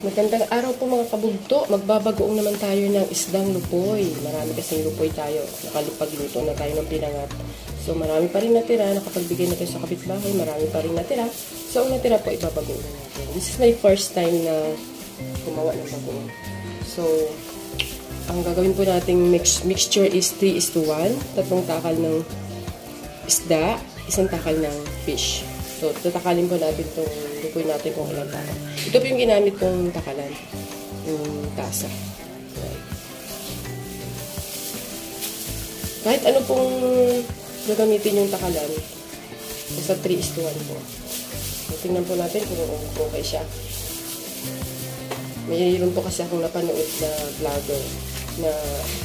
Magandang araw po mga kabugto. Magbabagoong naman tayo ng isdang lupoy. Marami kasing lupoy tayo. Nakalupag-luto na tayo ng pinangat. So marami pa rin natira. Nakapagbigay na tayo sa kapitbahay. Marami pa rin natira. So ang natira po ibabagoong na natin. This is my first time na gumawa ng bagoong. So ang gagawin po nating mixture is 3:1. 3 takal ng isda, 1 takal ng fish. So, tatakalin po natin itong lupoy natin kung ilang takal. Ito po yung ginamit kong takalan. Yung tasa. Right. Kahit ano pong gagamitin yung takalan, basta 3:1 po. So, tingnan po natin kung okay siya. Mayroon po kasi akong napanood na vlogger na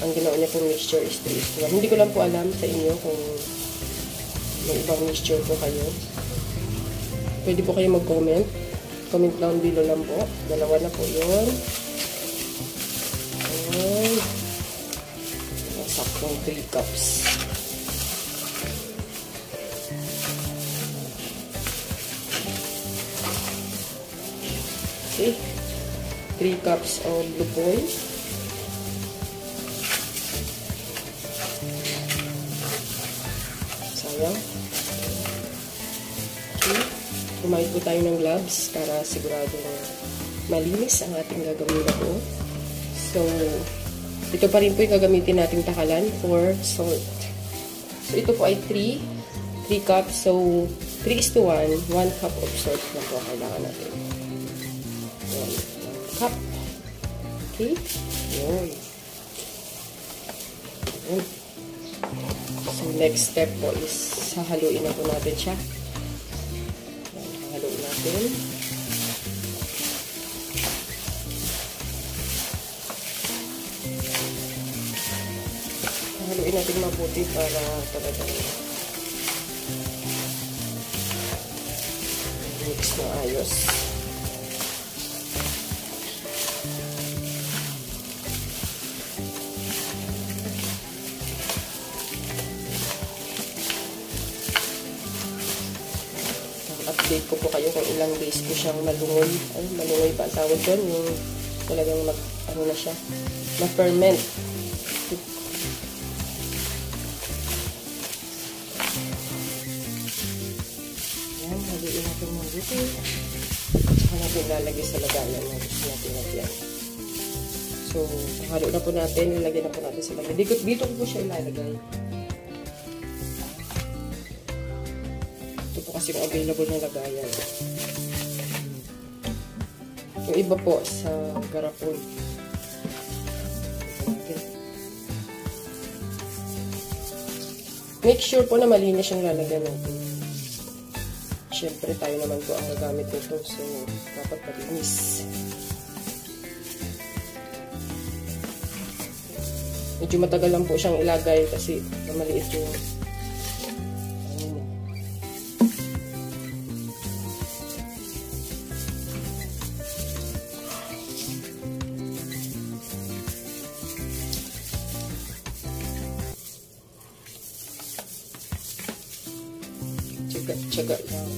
ang ginawa niya pong mixture is 3:1. Hindi ko lang po alam sa inyo kung may ibang mixture po kayo. Pwede po kayo mag-comment. Comment down below lang po. Dalawa na po yun. Ayan. Saktong 3 cups. Okay. 3 cups of lupoy. Sayang. Gumamit po tayo ng gloves para sigurado malinis ang ating gagawin na po. So, ito pa rin po yung gagamitin nating takalan for salt. So, ito po ay 3 cups. So, 3:1, 1 cup of salt na po kailangan natin. 1 cup. Okay? Yun. So, next step po is hahaluin na po natin siya. Haluin natin. Haluin natin mabuti para talagang mix na ayos. Update ko po kayo kung ilang days ko siyang malungoy. Ay, malungoy pa ang tawag doon. Yung talagang ano na siya, ma-ferment. Yan, haluin natin mabuti. Saka natin lalagay sa lagayan na gusto natin lagyan. So, halo na po natin. Ilagyan na po natin sa lagayan. Dito ko po siya ilalagay. Kasi available na lagayan. Yung iba po sa garapon. Okay. Make sure po na malinis yung lalagyan natin. Siyempre tayo naman po ang gagamit nito. So, dapat malinis. Medyo matagal lang po siyang ilagay kasi maliit yung tsaga lang.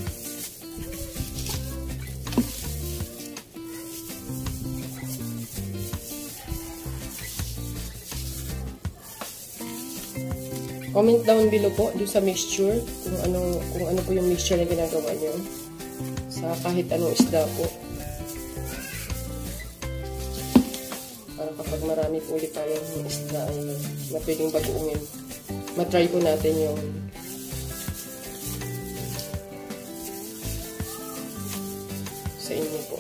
Comment down below po doon sa mixture kung ano po yung mixture na ginagawa niyo sa kahit anong isda po. Para kapag marami po ulit tayong isda ay na pwedeng bagoongin. Ma-try po natin yung sa inyo po.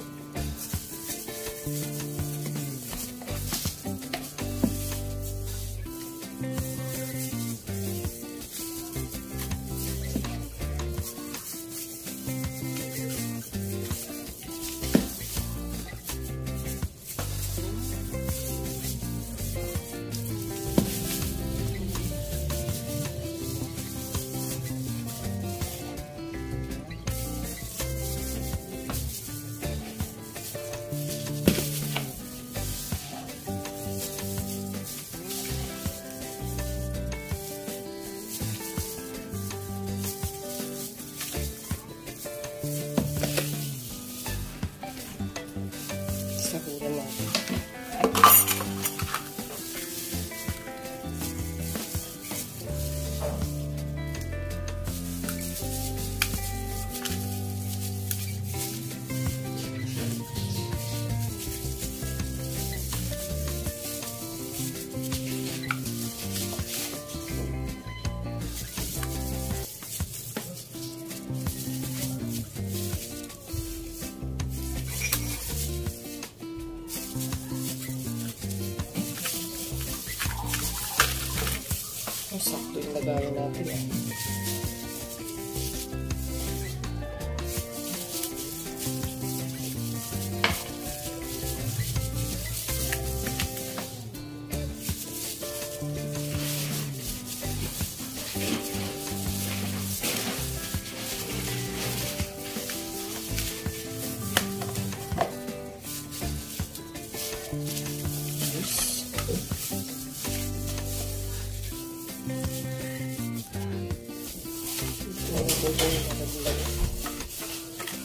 lagayan natin.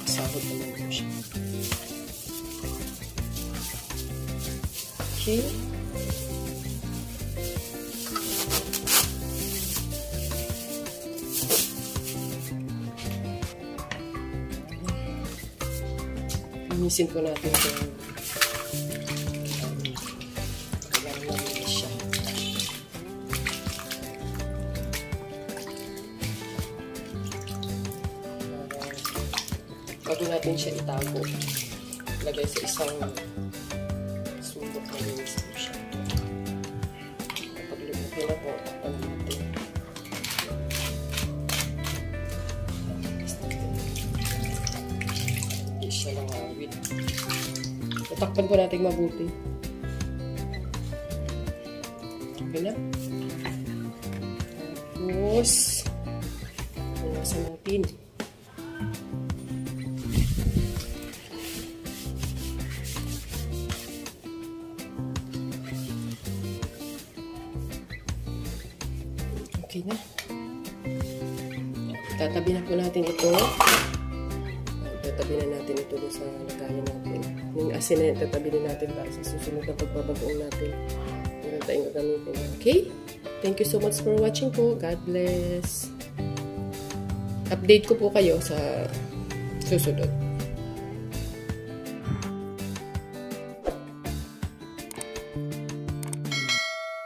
Sahod naman po siya. Okay. Linisin po natin itong siya. Bago natin siya itago, lagay sa isang sundok na linis po siya. Kapag lumaki na po, takpan natin. Hindi siya lang awit. Tatakpan po natin mabuti. Okay na. Tapos, punasan natin. Okay na. Tatabi na po natin ito. Tatabi na natin ito sa lagayan natin. Yung asin na tatabi na natin para sa susunod na pagbabagoong natin. Meron tayong gagamitin. Okay? Thank you so much for watching po. God bless. Update ko po kayo sa susunod.